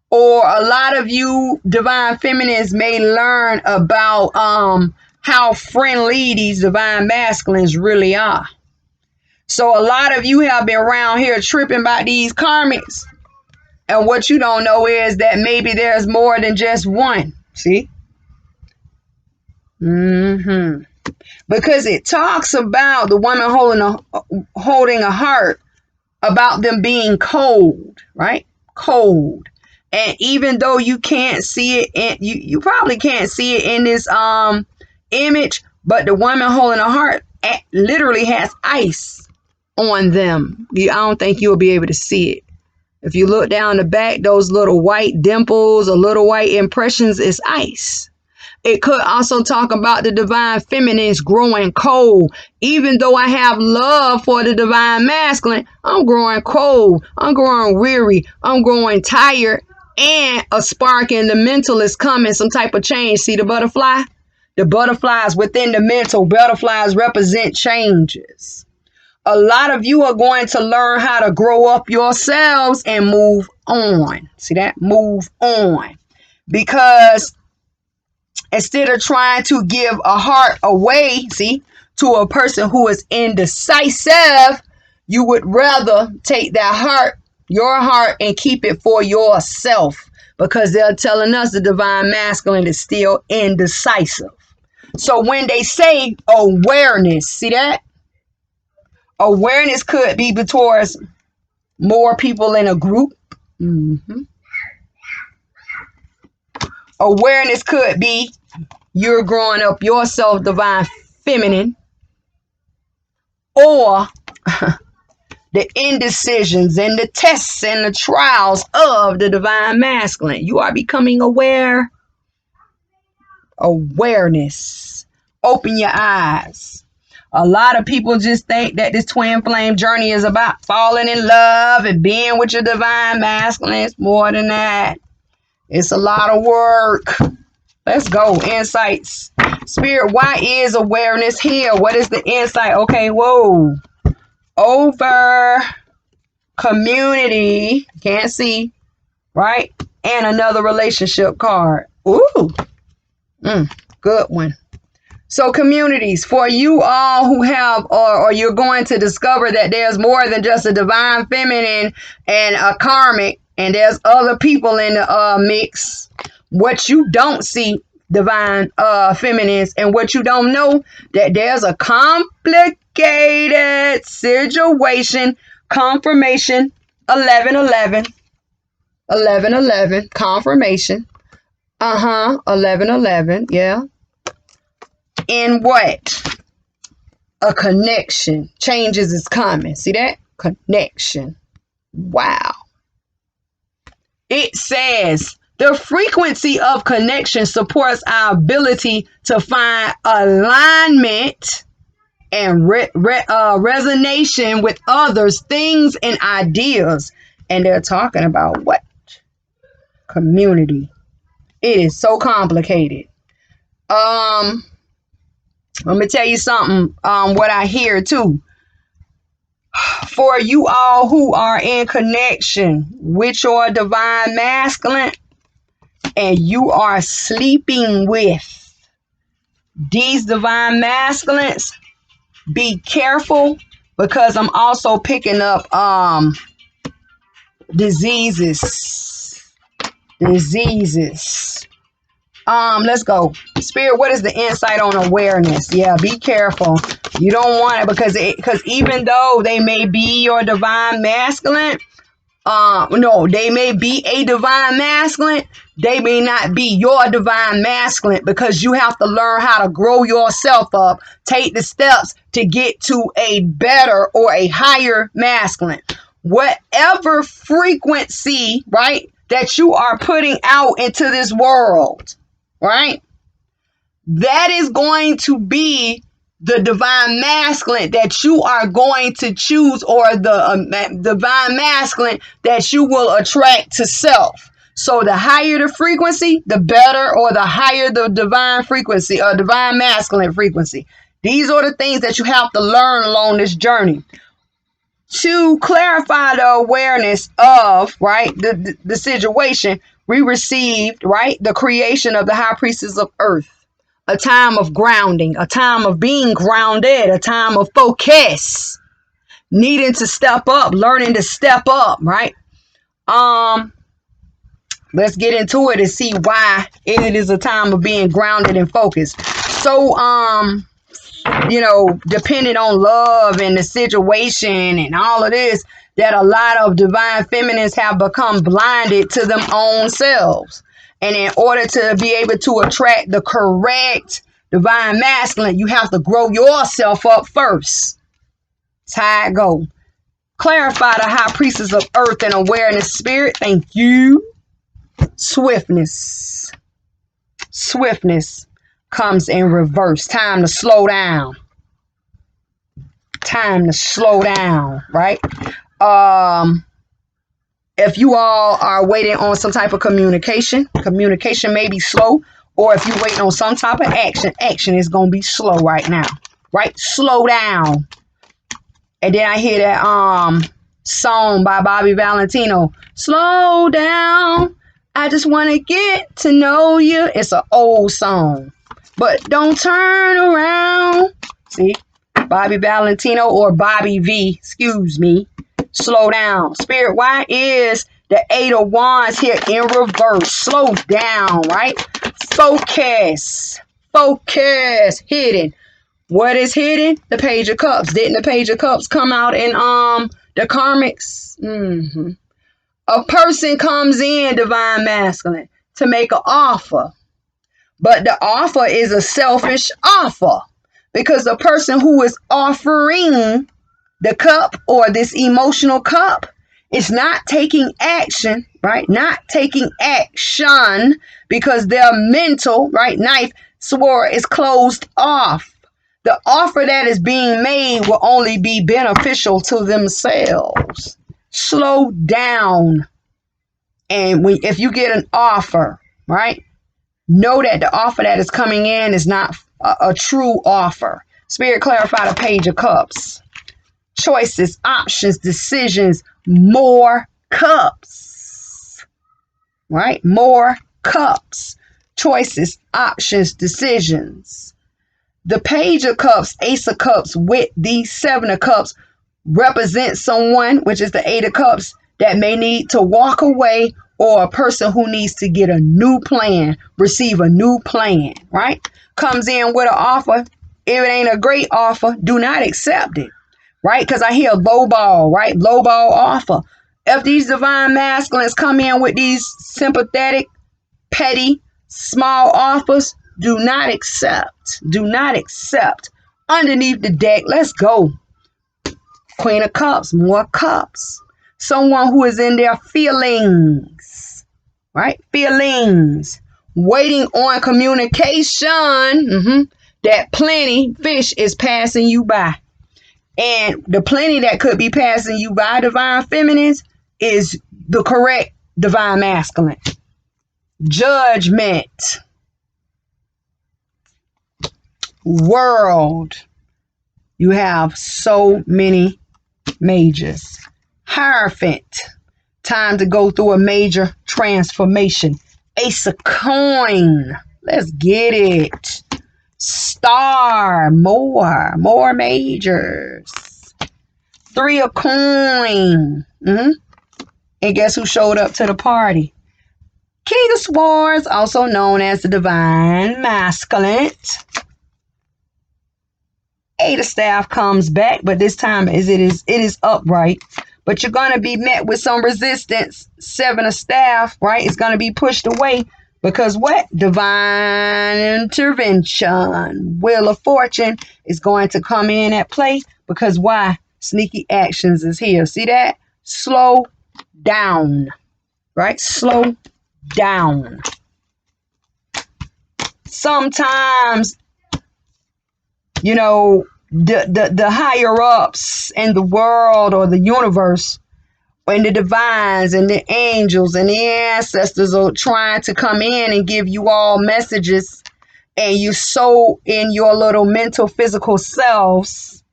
Or a lot of you divine feminines may learn about how friendly these divine masculines really are. So a lot of you have been around here tripping about these karmics. And what you don't know is that maybe there's more than just one. See? Because it talks about the woman holding a heart, about them being cold, right? Cold. And even though you can't see it, and you probably can't see it in this image, but the woman holding a heart literally has ice on them. I don't think you'll be able to see it. If you look down the back, those little white dimples or little white impressions is ice. It could also talk about the divine feminines growing cold. Even though I have love for the divine masculine, I'm growing cold. I'm growing weary. I'm growing tired. And a spark in the mental is coming, some type of change. See the butterfly? The butterflies within the mental. Butterflies represent changes. A lot of you are going to learn how to grow up yourselves and move on. See that? Move on. Because instead of trying to give a heart away, see, to a person who is indecisive, you would rather take that heart, your heart, and keep it for yourself, because they're telling us the divine masculine is still indecisive. So when they say awareness, see that? Awareness could be towards more people in a group. Awareness could be you're growing up yourself, divine feminine, or the indecisions and the tests and the trials of the divine masculine. You are becoming aware. Awareness. Open your eyes. A lot of people just think that this twin flame journey is about falling in love and being with your divine masculine. It's more than that. It's a lot of work. Let's go. Insights. Spirit, why is awareness here? What is the insight? Okay, whoa. Over. Community. Can't see. Right? And another relationship card. Ooh. Good one. So communities, for you all who have, or you're going to discover that there's more than just a divine feminine and a karmic, and there's other people in the mix. What you don't see, divine feminines, and what you don't know, that there's a complicated situation. Confirmation 1111. 1111. Confirmation. 1111. Yeah. In what? A connection. Changes is coming. See that? Connection. Wow. It says the frequency of connection supports our ability to find alignment and resonation with others, things, and ideas. And they're talking about what? Community. It is so complicated. Let me tell you something, what I hear too. For you all who are in connection with your divine masculine and you are sleeping with these divine masculines, be careful, because I'm also picking up diseases. Let's go. Spirit, what is the insight on awareness? Yeah, be careful. You don't want it, because even though they may be your divine masculine, no, they may be a divine masculine, they may not be your divine masculine, because you have to learn how to grow yourself up, take the steps to get to a better or a higher masculine. Whatever frequency, right, that you are putting out into this world, right? That is going to be the divine masculine that you are going to choose, or the divine masculine that you will attract to self. So the higher the frequency, the better, or the higher the divine frequency or divine masculine frequency. These are the things that you have to learn along this journey. To clarify the awareness of, right, the situation, we received, right, the creation of the high priestess of earth, a time of grounding, a time of being grounded, a time of focus, needing to step up, learning to step up, right? Let's get into it and see why it is a time of being grounded and focused. so you know, dependent on love and the situation and all of this, that a lot of divine feminines have become blinded to them own selves. And in order to be able to attract the correct divine masculine, you have to grow yourself up first. That's how it go. Clarify the high priestess of earth and awareness spirit. Thank you. Swiftness. Swiftness comes in reverse. Time to slow down. Time to slow down, right? If you all are waiting on some type of communication may be slow, or if you're waiting on some type of action is going to be slow right now, right? Slow down. And then I hear that song by Bobby Valentino, slow down, I just want to get to know you. It's an old song, but don't turn around. See, Bobby Valentino, or Bobby V, excuse me. Slow down. Spirit, why is the 8 of Wands here in reverse? Slow down, right? Focus. Focus. Hidden. What is hidden? The Page of Cups. Didn't the Page of Cups come out in the Karmics? A person comes in, divine masculine, to make an offer. But the offer is a selfish offer, because the person who is offering the cup, or this emotional cup, is not taking action, right? Not taking action, because their mental, right, knife, sword is closed off. The offer that is being made will only be beneficial to themselves. Slow down. And if you get an offer, right, know that the offer that is coming in is not a true offer. Spirit, clarify the Page of Cups. Choices, options, decisions, more cups, right? More cups, choices, options, decisions. The Page of Cups, Ace of Cups with the 7 of Cups represents someone, which is the 8 of Cups, that may need to walk away, or a person who needs to get a new plan, receive a new plan, right? Comes in with an offer. If it ain't a great offer, do not accept it. Right? Because I hear lowball, right? Lowball offer. If these divine masculines come in with these sympathetic, petty, small offers, do not accept. Do not accept. Underneath the deck, let's go. Queen of Cups, more cups. Someone who is in their feelings, right? Feelings. Waiting on communication. That plenty fish is passing you by. And the plenty that could be passing you by, divine feminines, is the correct divine masculine. Judgment. World. You have so many majors. Hierophant. Time to go through a major transformation. Ace of Coin. Let's get it. Star, more majors. 3 of Coin. And guess who showed up to the party? King of Swords, also known as the divine masculine. 8 of Staff comes back, but this time it is upright. But you're going to be met with some resistance. 7 of Staff, right? It's going to be pushed away. Because what? Divine intervention. Wheel of Fortune is going to come in at play. Because why? Sneaky actions is here. See that? Slow down. Right? Slow down. Sometimes, you know, the higher ups in the world or the universe, and the divines and the angels and the ancestors are trying to come in and give you all messages, and you so in your little mental, physical selves,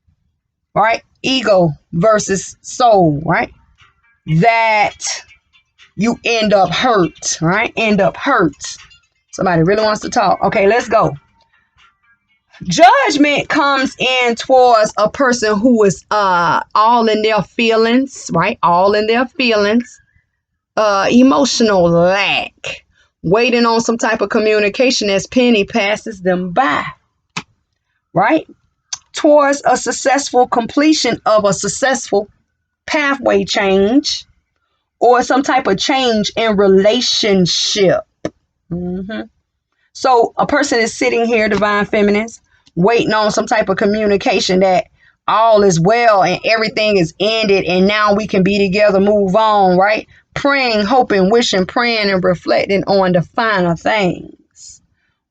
right? Ego versus soul, right? That you end up hurt, right? End up hurt. Somebody really wants to talk. Okay, let's go. Judgment comes in towards a person who is all in their feelings, right? All in their feelings. Emotional lack. Waiting on some type of communication as penny passes them by. right? Towards a successful completion of a successful pathway change or some type of change in relationship. Mhm. So a person is sitting here, divine feminines, waiting on some type of communication that all is well and everything is ended and now we can be together, move on, right? Praying, hoping, wishing, praying, and reflecting on the finer things.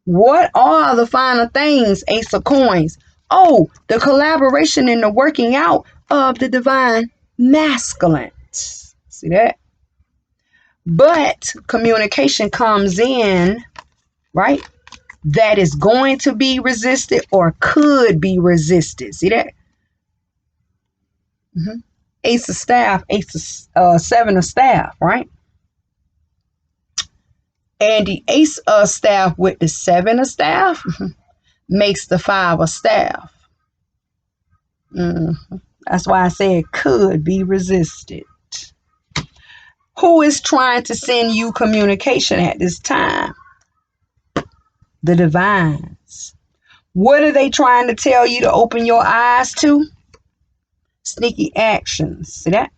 What are the finer things? Ace of Coins. Oh, the collaboration and the working out of the divine masculine. See that? But communication comes in, right? That is going to be resisted or could be resisted. See that? Mm-hmm. Ace of Staff, Seven of Staff, right? And the Ace of Staff with the Seven of Staff makes the Five of Staff. That's why I said could be resisted. Who is trying to send you communication at this time? The divines. What are they trying to tell you to open your eyes to? Sneaky actions. See that?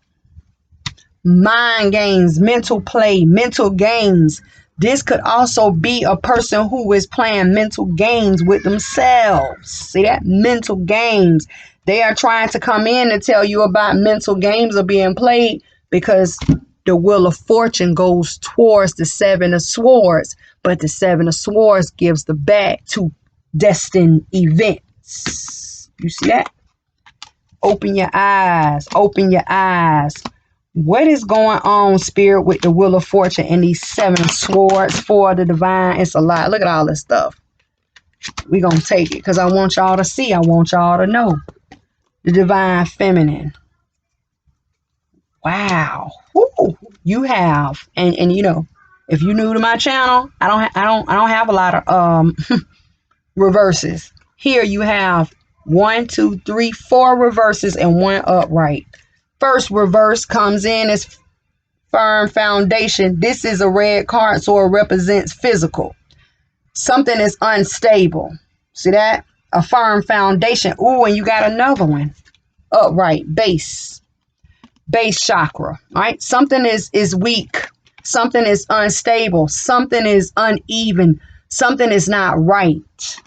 Mind games, mental play, mental games. This could also be a person who is playing mental games with themselves. See that? Mental games. They are trying to come in and tell you about mental games are being played because the Wheel of Fortune goes towards the Seven of Swords, but the Seven of Swords gives the back to destined events. You see that? Open your eyes. Open your eyes. What is going on, Spirit, with the Wheel of Fortune and these Seven of Swords for the divine? It's a lot. Look at all this stuff. We're going to take it because I want y'all to see. I want y'all to know. The divine feminine. Wow. Woo. You have. And you know, if you're new to my channel, I don't have a lot of reverses. Here you have 1, 2, 3, 4 reverses and 1 upright. First reverse comes in as firm foundation. This is a red card, so it represents physical. Something is unstable. See that? A firm foundation. Ooh, and you got another one. Upright, base chakra. Right? Something is weak. Something is unstable. Something is uneven. Something is not right.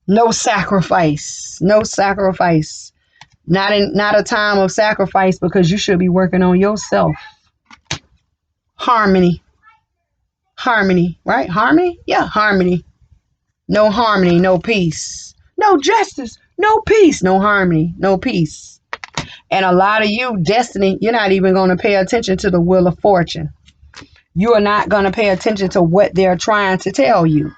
No sacrifice. No sacrifice. Not a time of sacrifice because you should be working on yourself. Harmony. Harmony, right? Harmony? Yeah, harmony. No harmony, no peace. No justice, no peace. No harmony, no peace. And a lot of you, destiny, you're not even going to pay attention to the Wheel of Fortune. You are not going to pay attention to what they're trying to tell you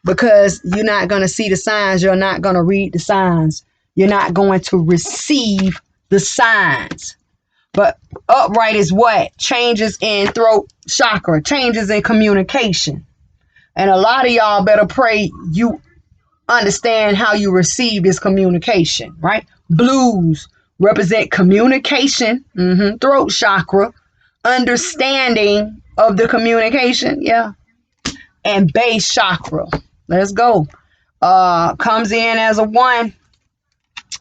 because you're not going to see the signs. You're not going to read the signs. You're not going to receive the signs. But upright is what? Changes in throat chakra, changes in communication. And a lot of y'all better pray you understand how you receive this communication, right? Blues represent communication, throat chakra, understanding of the communication, yeah. And base chakra, let's go. Comes in as a 1.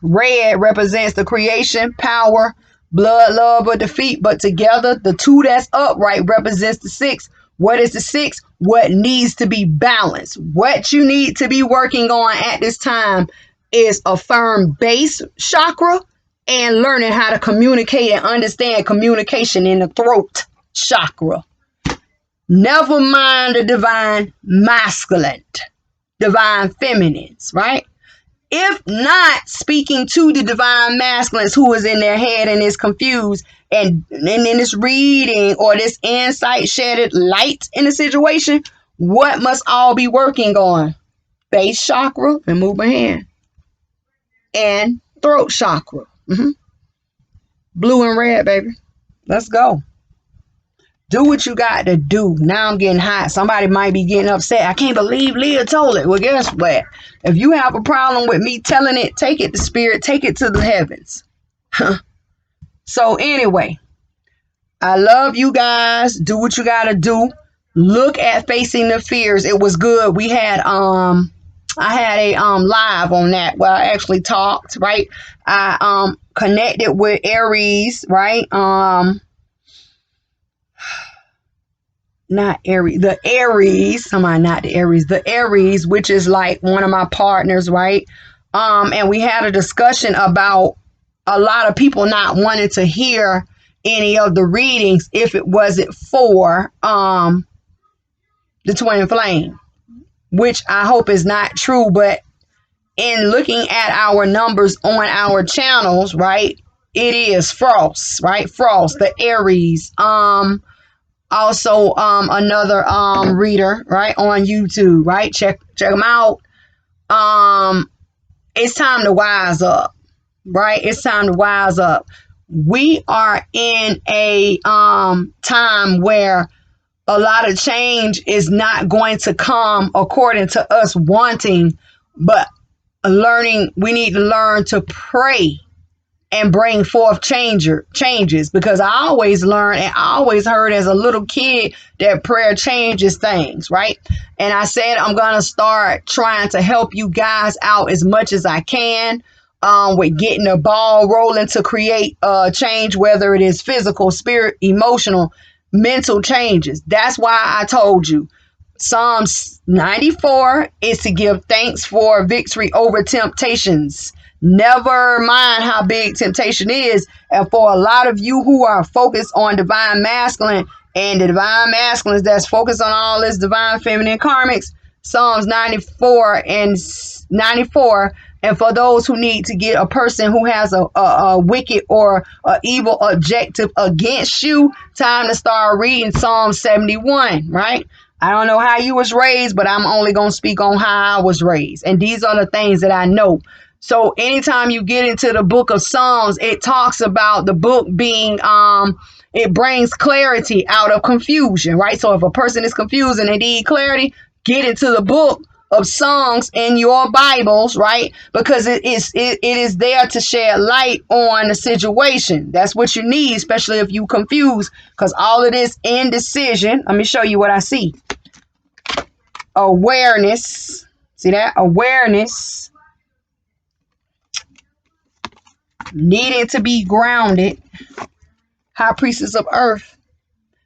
Red represents the creation, power, blood, love, or defeat. But together, the 2 that's upright represents the 6. What is the 6? What needs to be balanced. What you need to be working on at this time is a firm base chakra and learning how to communicate and understand communication in the throat chakra. Never mind the divine masculine, divine feminines, right? If not speaking to the divine masculines who is in their head and is confused and in this reading or this insight shedded light in the situation, what must all be working on? Base chakra, and move my hand, and throat chakra. Blue and red, baby. Let's go. Do what you got to do. Now I'm getting hot. Somebody might be getting upset. I can't believe Leah told it. Well, guess what? If you have a problem with me telling it, take it to spirit. Take it to the heavens. So anyway, I love you guys. Do what you got to do. Look at facing the fears. It was good. We had I had a live on that where I actually talked, right? I connected with Aries, right? Not Aries, the Aries, somebody not the Aries, the Aries, which is like one of my partners, right? And we had a discussion about a lot of people not wanting to hear any of the readings if it wasn't for the twin flame, which I hope is not true, but in looking at our numbers on our channels, right, it is Frost, right? Frost, the Aries. Also another reader, right, on YouTube, right? Check them out. It's time to wise up, right? It's time to wise up. We are in a time where a lot of change is not going to come according to us wanting, but learning. We need to learn to pray and bring forth changes, because I always learned and I always heard as a little kid that prayer changes things, right? And I said I'm gonna start trying to help you guys out as much as I can with getting the ball rolling to create change, whether it is physical, spirit, emotional, mental changes. That's why I told you Psalms 94 is to give thanks for victory over temptations. Never mind how big temptation is. And for a lot of you who are focused on divine masculine and the divine masculines that's focused on all this divine feminine karmics, Psalms 94 and 94. And for those who need to get a person who has a wicked or a evil objective against you, time to start reading Psalm 71, right? I don't know how you was raised, but I'm only going to speak on how I was raised. And these are the things that I know. So anytime you get into the book of Psalms, it talks about the book being, it brings clarity out of confusion, right? So if a person is confused and they need clarity, get into the book of Psalms in your Bibles, right? Because it is there to shed light on the situation. That's what you need, especially if you confused, because all of this indecision. Let me show you what I see. Awareness. See that? Awareness. Needing to be grounded. High priestess of earth.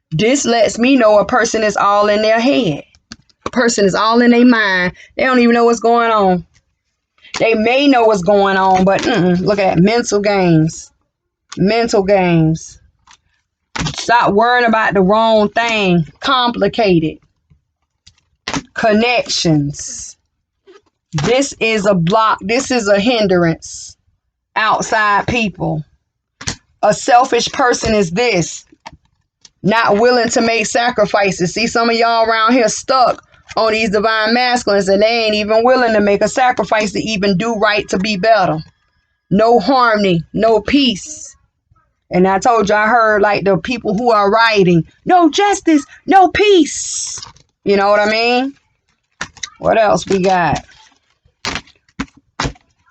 This lets me know a person is all in their head. A person is all in their mind. They don't even know what's going on. They may know what's going on, but look at that. Mental games. Mental games. Stop worrying about the wrong thing. Complicated. Connections. This is a block. This is a hindrance. Outside people. A selfish person is this. Not willing to make sacrifices. See, some of y'all around here stuck on these divine masculines and they ain't even willing to make a sacrifice to even do right, to be better. No harmony, no peace. And I told you, I heard like the people who are writing, no justice, no peace. You know what I mean? What else we got?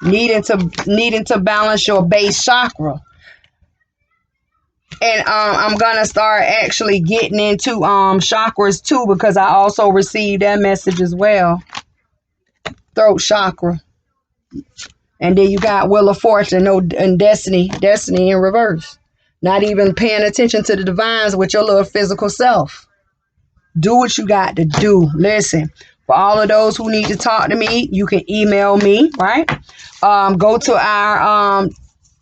Needing to balance your base chakra. And I'm gonna start actually getting into chakras too, because I also received that message as well. Throat chakra. And then you got Wheel of Fortune, and Destiny in reverse. Not even paying attention to the divines with your little physical self. Do what you got to do. Listen, for all of those who need to talk to me, you can email me, right? Go to our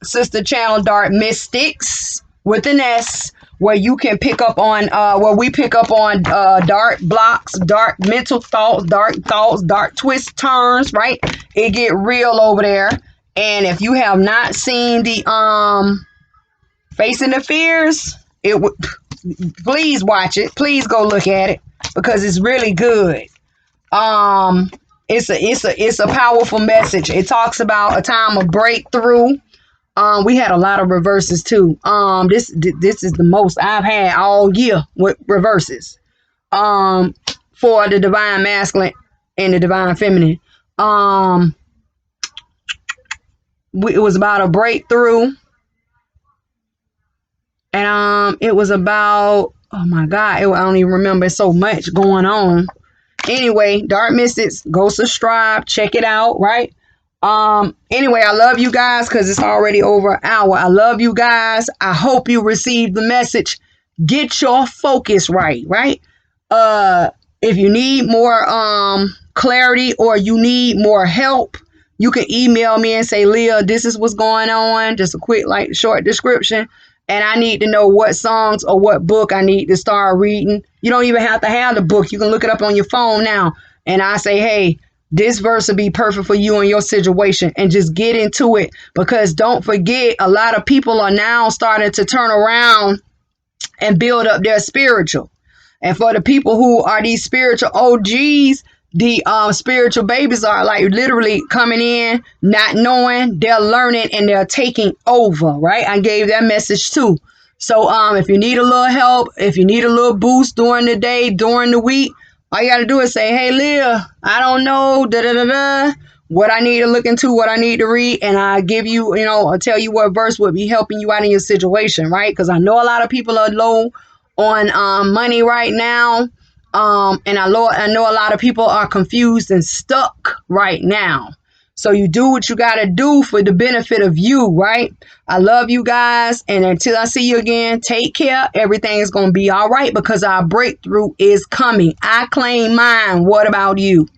sister channel, Dark Mystics, with an S, where you can pick up on, where we pick up on dark blocks, dark mental thoughts, dark twists, turns, right? It get real over there. And if you have not seen the Facing the Fears, it would, please watch it. Please go look at it, because it's really good. It's a powerful message. It talks about a time of breakthrough. We had a lot of reverses too. This is the most I've had all year with reverses. For the divine masculine and the divine feminine. It was about a breakthrough. And it was about, oh my God, I don't even remember, so much going on. Anyway, Dark Mystics, go subscribe, check it out, right? Anyway, I love you guys because it's already over an hour. I love you guys. I hope you received the message. Get your focus right, right? If you need more clarity or you need more help, you can email me and say, Leah, this is what's going on. Just a quick, like, short description. And I need to know what songs or what book I need to start reading. You don't even have to have the book. You can look it up on your phone now. And I say, hey, this verse will be perfect for you and your situation, and just get into it. Because don't forget, a lot of people are now starting to turn around and build up their spiritual. And for the people who are these spiritual OGs, the spiritual babies are like literally coming in, not knowing, they're learning and they're taking over, right? I gave that message too. So if you need a little help, if you need a little boost during the day, during the week, all you got to do is say, hey, Leah, I don't know, what I need to look into, what I need to read, and I give you, I'll tell you what verse would be helping you out in your situation, right? Because I know a lot of people are low on money right now, and I know a lot of people are confused and stuck right now. So you do what you got to do for the benefit of you, right? I love you guys. And until I see you again, take care. Everything is going to be all right because our breakthrough is coming. I claim mine. What about you?